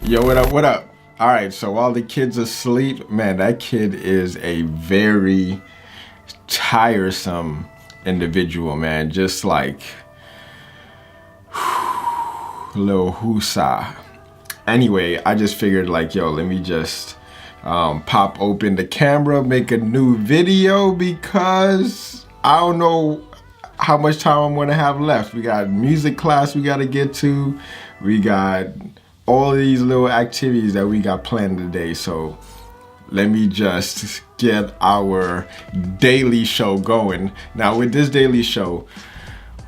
Yo, what up? What up? All right, so while the kid's asleep, man, that kid is a very tiresome individual, man. Just like little whoosah. Anyway, I just figured like, yo, let me just pop open the camera, make a new video because I don't know how much time I'm gonna have left. We got music class we gotta get to. We got all these little activities that we got planned today. So let me just get our daily show going. Now with this daily show,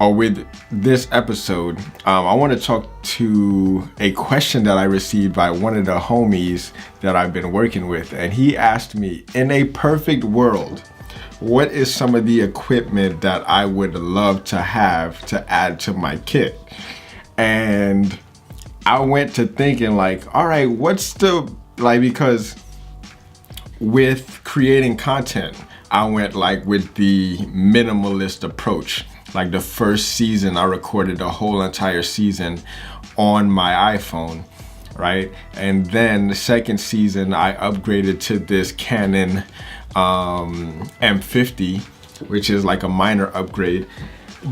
or with this episode, I want to talk to a question that I received by one of the homies that I've been working with. And he asked me, in a perfect world, what is some of the equipment that I would love to have to add to my kit? And I went to thinking like, all right, what's the, like, because with creating content, I went like with the minimalist approach. Like the first season, I recorded the whole entire season on my iPhone, right? And then the second season, I upgraded to this Canon M50, which is like a minor upgrade.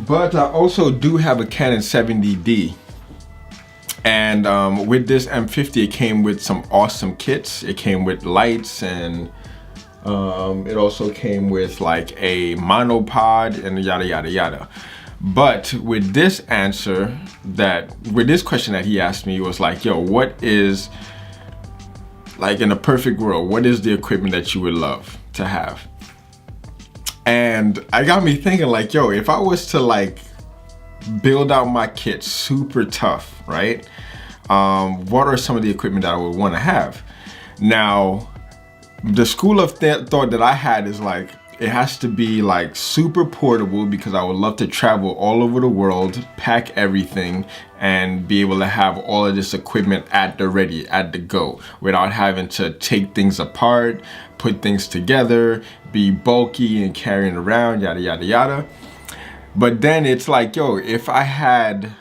But I also do have a Canon 70D. And with this M50, it came with some awesome kits. It came with lights, and it also came with like a monopod and yada yada yada. But with this question that he asked me, was like, yo, what is, like, in a perfect world, what is the equipment that you would love to have? And I got me thinking like, yo, if I was to like build out my kit super tough, right? What are some of the equipment that I would want to have? Now, the school of thought that I had is like, it has to be like super portable because I would love to travel all over the world, pack everything, and be able to have all of this equipment at the ready, at the go, without having to take things apart, put things together, be bulky and carrying around, yada, yada, yada. But then it's like, yo, if I had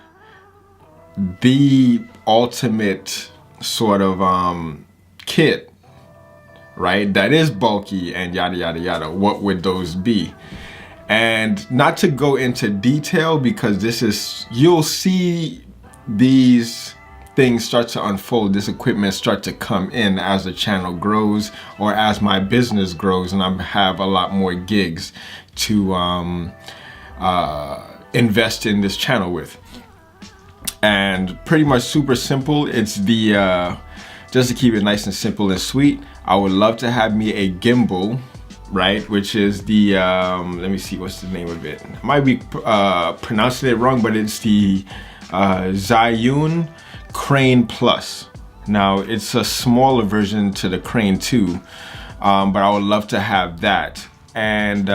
the ultimate sort of kit, right, that is bulky and yada yada yada, what would those be? And not to go into detail, because this is, you'll see these things start to unfold, this equipment start to come in as the channel grows, or as my business grows and I have a lot more gigs to invest in this channel with. And pretty much super simple. It's the just to keep it nice and simple and sweet, I would love to have me a gimbal, right, which is the let me see, what's the name of it? I might be pronouncing it wrong, but it's the Zhiyun Crane Plus. Now it's a smaller version to the Crane 2, but I would love to have that. And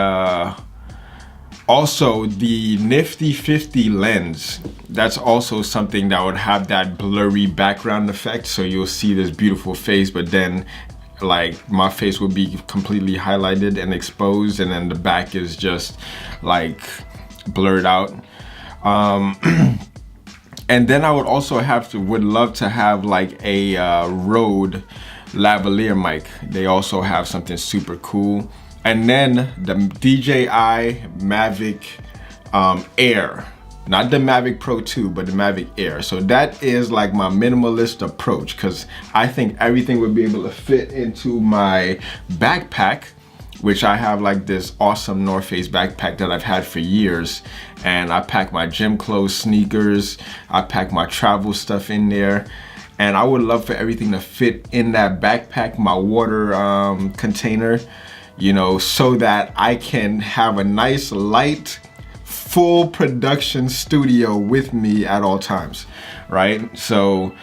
also the nifty 50 lens, that's also something that would have that blurry background effect, so you'll see this beautiful face, but then like my face will be completely highlighted and exposed, and then the back is just like blurred out. And then I would also would love to have like a Rode lavalier mic. They also have something super cool. And then the DJI Mavic Air, not the Mavic Pro 2, but the Mavic Air. So that is like my minimalist approach, because I think everything would be able to fit into my backpack, which I have like this awesome North Face backpack that I've had for years. And I pack my gym clothes, sneakers, I pack my travel stuff in there. And I would love for everything to fit in that backpack, my water container, you know, so that I can have a nice light, full production studio with me at all times, right? So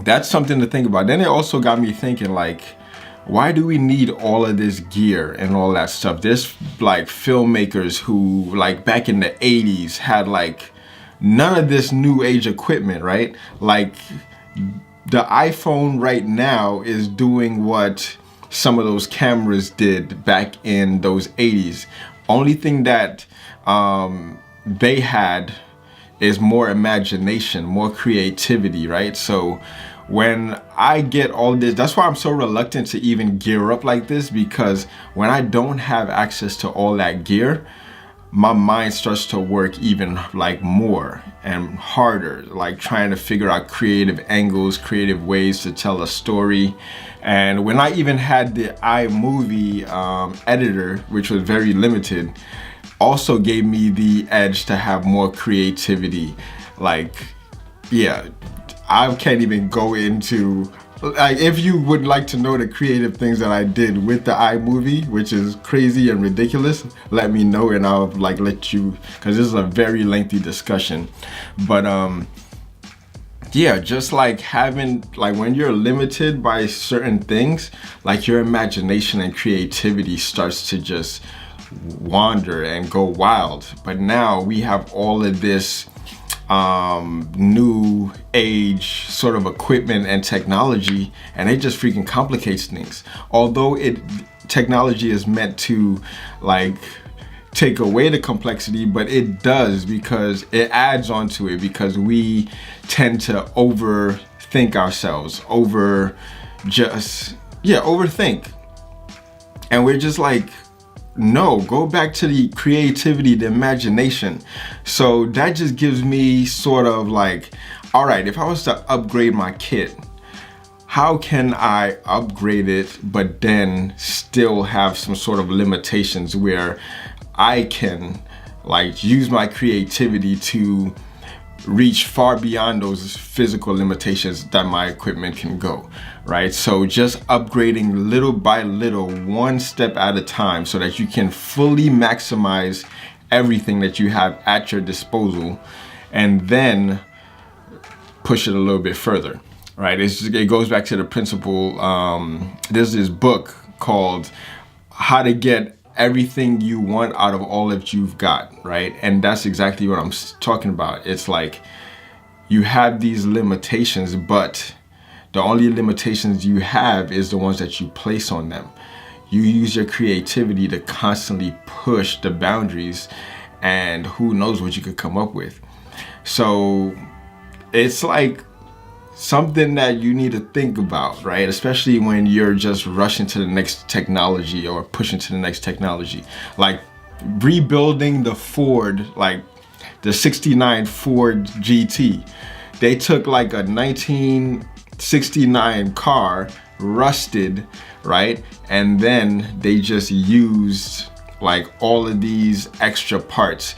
that's something to think about. Then it also got me thinking like, why do we need all of this gear and all that stuff? There's like filmmakers who like back in the 80s had like none of this new age equipment, right? Like the iPhone right now is doing what some of those cameras did back in those 80s. Only thing that they had is more imagination, more creativity, right? So when I get all this, that's why I'm so reluctant to even gear up like this, because when I don't have access to all that gear, my mind starts to work even like more and harder, like trying to figure out creative angles, creative ways to tell a story. And when I even had the iMovie editor, which was very limited, also gave me the edge to have more creativity. Like, yeah, I can't even go into, like, if you would like to know the creative things that I did with the iMovie, which is crazy and ridiculous, let me know and I'll like let you, because this is a very lengthy discussion. But yeah, just like having, like when you're limited by certain things, like your imagination and creativity starts to just wander and go wild. But now we have all of this new age sort of equipment and technology, and it just freaking complicates things. Although technology is meant to like take away the complexity, but it does, because it adds onto it, because we tend to overthink ourselves, overthink. And we're just like, no, go back to the creativity, the imagination. So that just gives me sort of like, all right, if I was to upgrade my kit, how can I upgrade it but then still have some sort of limitations where I can like use my creativity to reach far beyond those physical limitations that my equipment can go, right? So just upgrading little by little, one step at a time, so that you can fully maximize everything that you have at your disposal, and then push it a little bit further, right? It goes back to the principle. There's this book called How to Get Everything You Want Out of All That You've Got, right? And that's exactly what I'm talking about. It's like you have these limitations, but the only limitations you have is the ones that you place on them. You use your creativity to constantly push the boundaries, and who knows what you could come up with. So it's like something that you need to think about, right? Especially when you're just rushing to the next technology or pushing to the next technology. Like rebuilding the Ford, like the 69 Ford GT. They took like a 1969 car, rusted, right? And then they just used like all of these extra parts,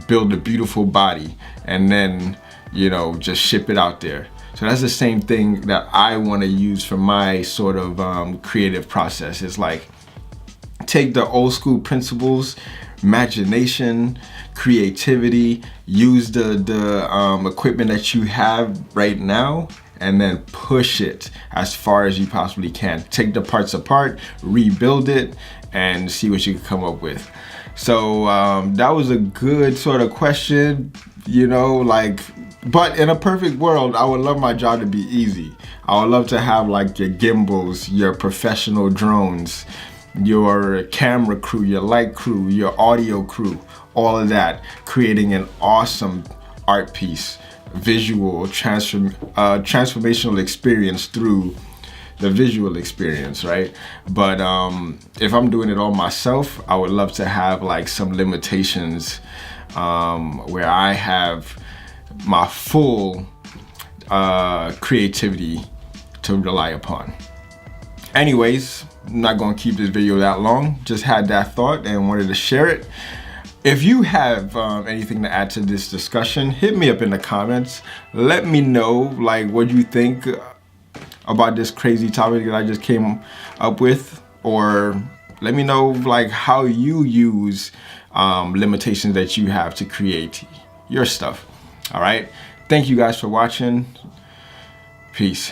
build a beautiful body, and then, you know, just ship it out there. So that's the same thing that I want to use for my sort of creative process. It's like take the old school principles, imagination, creativity, use the equipment that you have right now, and then push it as far as you possibly can. Take the parts apart, rebuild it, and see what you can come up with. So that was a good sort of question, you know, like, but in a perfect world, I would love my job to be easy. I would love to have like your gimbals, your professional drones, your camera crew, your light crew, your audio crew, all of that, creating an awesome art piece, visual transformational experience through the visual experience, right? But if I'm doing it all myself, I would love to have like some limitations where I have my full creativity to rely upon. Anyways, I'm not gonna keep this video that long. Just had that thought and wanted to share it. If you have anything to add to this discussion, hit me up in the comments. Let me know like what you think about this crazy topic that I just came up with, or let me know like how you use limitations that you have to create your stuff. All right, thank you guys for watching. Peace.